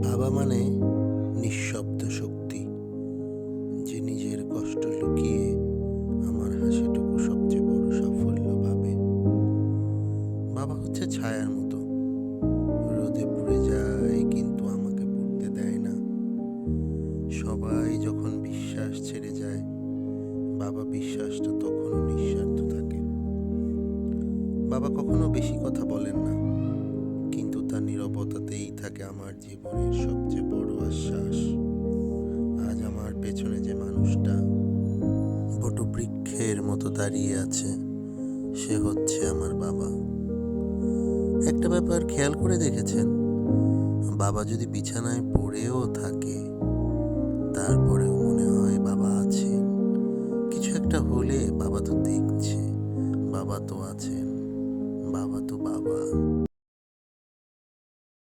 বাবা মানে নিঃশব্দ শক্তি, যে নিজের কষ্ট লুকিয়ে আমার হাসিটুকু সবচেয়ে বড় সাফল্য ভাবে। বাবা হচ্ছে ছায়ার মতো, রোদে পুড়ে যায় কিন্তু আমাকে পুড়তে দেয় না। সবাই যখন বিশ্বাস ছেড়ে যায়, বাবা বিশ্বাসটা তখনও নিঃস্বার্থ থাকে। বাবা কখনো বেশি কথা বলেন না, কিন্তু তার নীরবতাতেই থাকে আমার জীবনের সবচেয়ে বড় আশ্বাস। আজ আমার পেছনে যে মানুষটা বটবৃক্ষের মতো দাঁড়িয়ে আছে, সে হচ্ছে আমার বাবা। একটা ব্যাপার খেয়াল করে দেখেছেন, বাবা যদি বিছানায় পড়েও থাকে, তারপরেও মনে হয় বাবা আছেন। কিছু একটা হলে বাবা তো দেখছে, বাবা তো আছেন, বাবা তো বাবা।